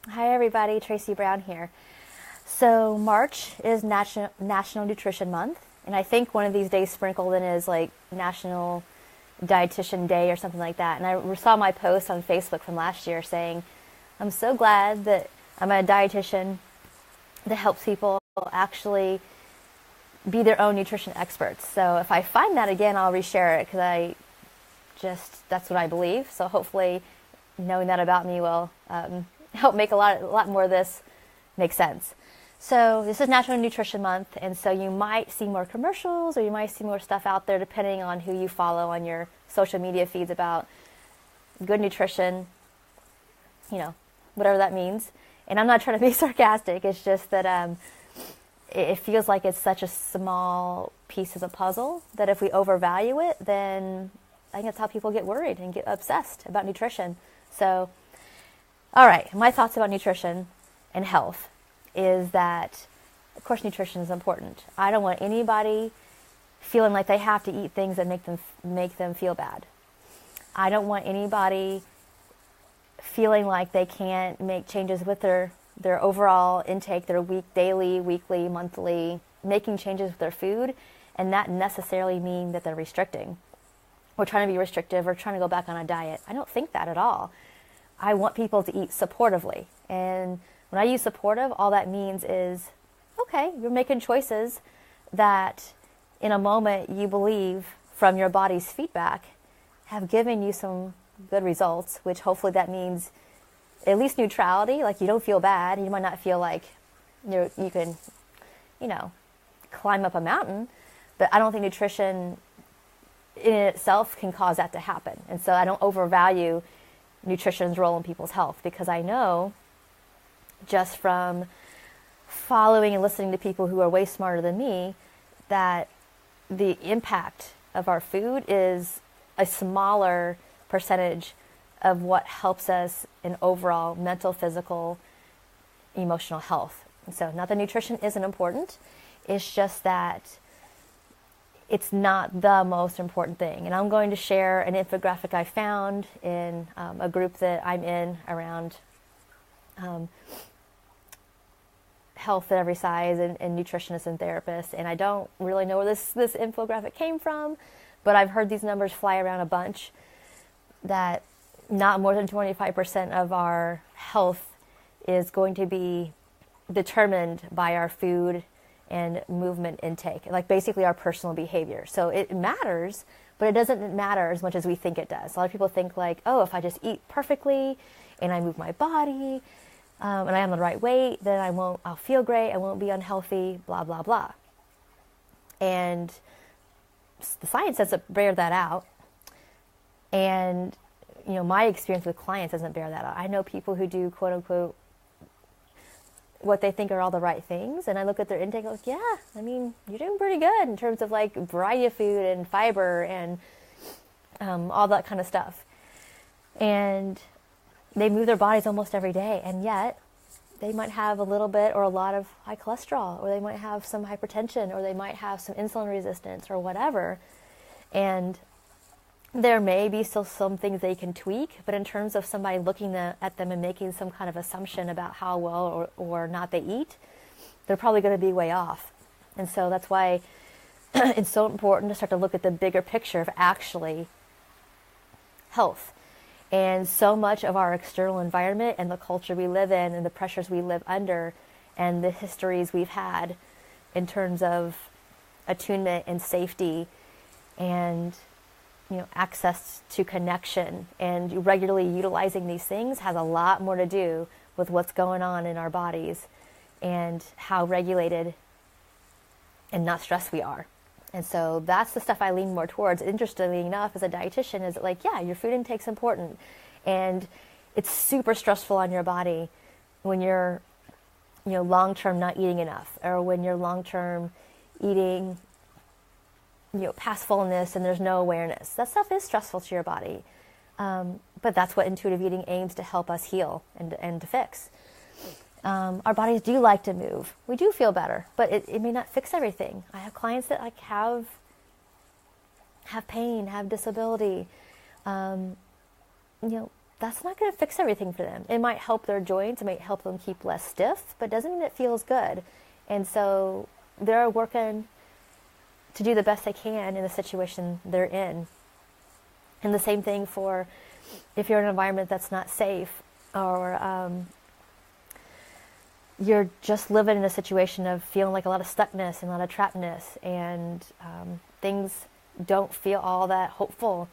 Hi everybody, Tracy Brown here. So March is National Nutrition Month, and I think one of these days sprinkled in is like National Dietitian Day or something like that. And I saw my post on Facebook from last year saying, I'm so glad that I'm a dietitian that helps people actually be their own nutrition experts. So if I find that again, I'll reshare it because that's what I believe. So hopefully knowing that about me will help make a lot more of this make sense. So this is National Nutrition Month, and so you might see more commercials or you might see more stuff out there depending on who you follow on your social media feeds about good nutrition, whatever that means. And I'm not trying to be sarcastic, it's just that it feels like it's such a small piece of the puzzle that if we overvalue it, then I think that's how people get worried and get obsessed about nutrition. So, all right, my thoughts about nutrition and health is that, of course, nutrition is important. I don't want anybody feeling like they have to eat things that make them feel bad. I don't want anybody feeling like they can't make changes with their overall intake, their daily, weekly, monthly, making changes with their food, and not necessarily mean that they're restricting or trying to be restrictive or trying to go back on a diet. I don't think that at all. I want people to eat supportively. And when I use supportive, all that means is, okay, you're making choices that in a moment you believe from your body's feedback have given you some good results, which hopefully that means at least neutrality, like you don't feel bad. You might not feel like you can, climb up a mountain, but I don't think nutrition in itself can cause that to happen. And so I don't overvalue nutrition's role in people's health because I know just from following and listening to people who are way smarter than me that the impact of our food is a smaller percentage of what helps us in overall mental, physical, emotional health. And so not that nutrition isn't important, it's just that it's not the most important thing. And I'm going to share an infographic I found in a group that I'm in around health at every size and nutritionists and therapists. And I don't really know where this infographic came from, but I've heard these numbers fly around a bunch that not more than 25% of our health is going to be determined by our food and movement intake, like basically our personal behavior. So it matters, but it doesn't matter as much as we think it does. A lot of people think like, oh, if I just eat perfectly and I move my body and I am the right weight, then I'll feel great, I won't be unhealthy, blah, blah, blah. And the science doesn't bear that out. And, my experience with clients doesn't bear that out. I know people who do quote unquote what they think are all the right things, and I look at their intake and go, yeah, you're doing pretty good in terms of like variety of food and fiber and all that kind of stuff. And they move their bodies almost every day, and yet they might have a little bit or a lot of high cholesterol, or they might have some hypertension, or they might have some insulin resistance or whatever. And there may be still some things they can tweak, but in terms of somebody looking at them and making some kind of assumption about how well or not they eat, they're probably going to be way off. And so that's why it's so important to start to look at the bigger picture of actually health. And so much of our external environment and the culture we live in and the pressures we live under and the histories we've had in terms of attunement and safety and access to connection and regularly utilizing these things has a lot more to do with what's going on in our bodies and how regulated and not stressed we are. And so that's the stuff I lean more towards. Interestingly enough, as a dietitian, is like, yeah, your food intake's important. And it's super stressful on your body when you're, long-term not eating enough, or when you're long-term eating past fullness and there's no awareness. That stuff is stressful to your body. But that's what intuitive eating aims to help us heal and to fix. Our bodies do like to move. We do feel better, but it may not fix everything. I have clients that have pain, have disability, that's not going to fix everything for them. It might help their joints, it might help them keep less stiff, but doesn't mean it feels good. And so they're working to do the best they can in the situation they're in. And the same thing for if you're in an environment that's not safe, or you're just living in a situation of feeling like a lot of stuckness and a lot of trappedness, and things don't feel all that hopeful.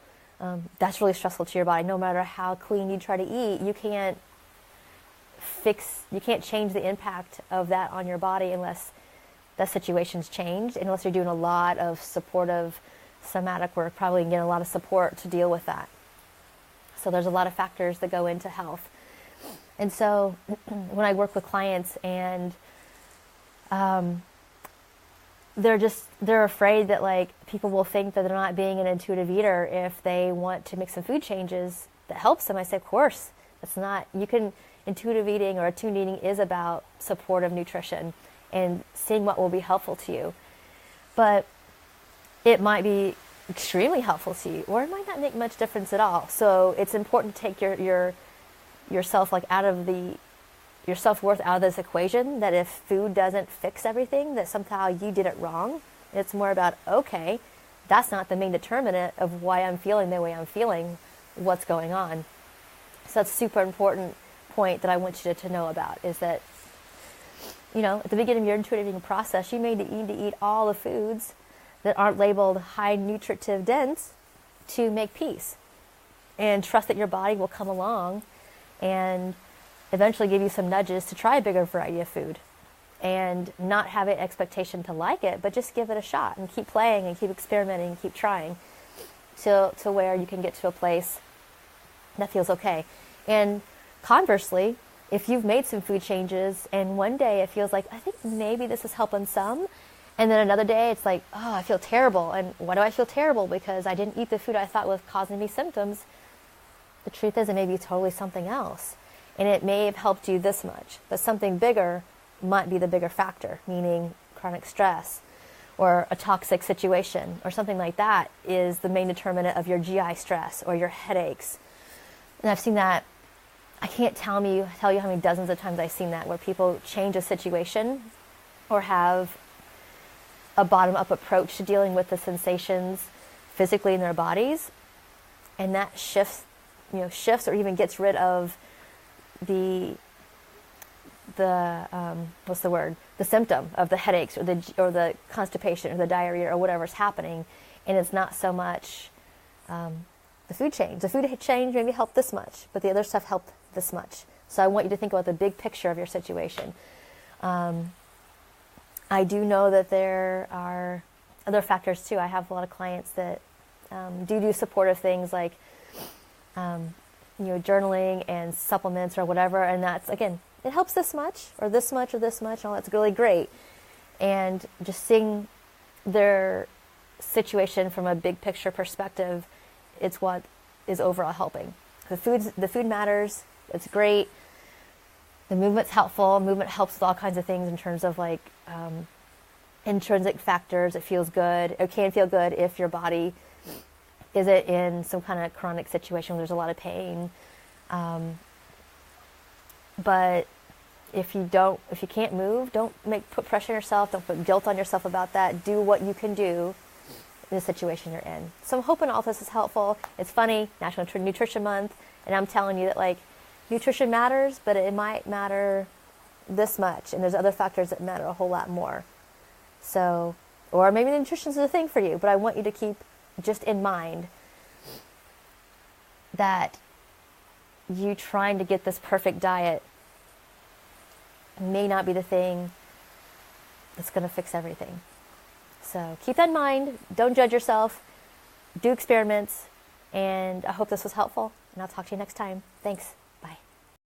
That's really stressful to your body. No matter how clean you try to eat, you can't change the impact of that on your body unless that situation's changed, unless you're doing a lot of supportive somatic work, probably can get a lot of support to deal with that. So there's a lot of factors that go into health. And so when I work with clients and they're afraid that like people will think that they're not being an intuitive eater if they want to make some food changes that helps them, I say, of course, that's not, intuitive eating or attuned eating is about supportive nutrition and seeing what will be helpful to you. But it might be extremely helpful to you, or it might not make much difference at all. So it's important to take yourself like out of your self-worth out of this equation, that if food doesn't fix everything, that somehow you did it wrong. It's more about, okay, that's not the main determinant of why I'm feeling the way I'm feeling, what's going on. So that's a super important point that I want you to know about, is that, at the beginning of your intuitive eating process, you may need to eat all the foods that aren't labeled high nutritive dense to make peace, and trust that your body will come along and eventually give you some nudges to try a bigger variety of food, and not have an expectation to like it, but just give it a shot and keep playing and keep experimenting and keep trying to where you can get to a place that feels okay. And conversely, if you've made some food changes and one day it feels like, I think maybe this is helping some, and then another day it's like, oh, I feel terrible. And why do I feel terrible? Because I didn't eat the food I thought was causing me symptoms. The truth is, it may be totally something else. And it may have helped you this much, but something bigger might be the bigger factor, meaning chronic stress or a toxic situation or something like that is the main determinant of your GI stress or your headaches. And I've seen that. I can't tell you how many dozens of times I've seen that, where people change a situation or have a bottom-up approach to dealing with the sensations physically in their bodies, and that shifts or even gets rid of the symptom of the headaches or the constipation or the diarrhea or whatever's happening, and it's not so much the food change. The food change maybe helped this much, but the other stuff helped this much. So I want you to think about the big picture of your situation. I do know that there are other factors too. I have a lot of clients that do supportive things like journaling and supplements or whatever, and that's, again, it helps this much or this much or this much, and all that's really great. And just seeing their situation from a big picture perspective, it's what is overall helping. The food matters. It's great. The movement's helpful. Movement helps with all kinds of things in terms of like intrinsic factors. It feels good. It can feel good if your body isn't in some kind of chronic situation where there's a lot of pain. But if you can't move, don't put pressure on yourself. Don't put guilt on yourself about that. Do what you can do in the situation you're in. So I'm hoping all this is helpful. It's funny, National Nutrition Month, and I'm telling you that like nutrition matters, but it might matter this much, and there's other factors that matter a whole lot more. So, or maybe the nutrition's the thing for you, but I want you to keep just in mind that you trying to get this perfect diet may not be the thing that's going to fix everything. So keep that in mind. Don't judge yourself. Do experiments. And I hope this was helpful. And I'll talk to you next time. Thanks.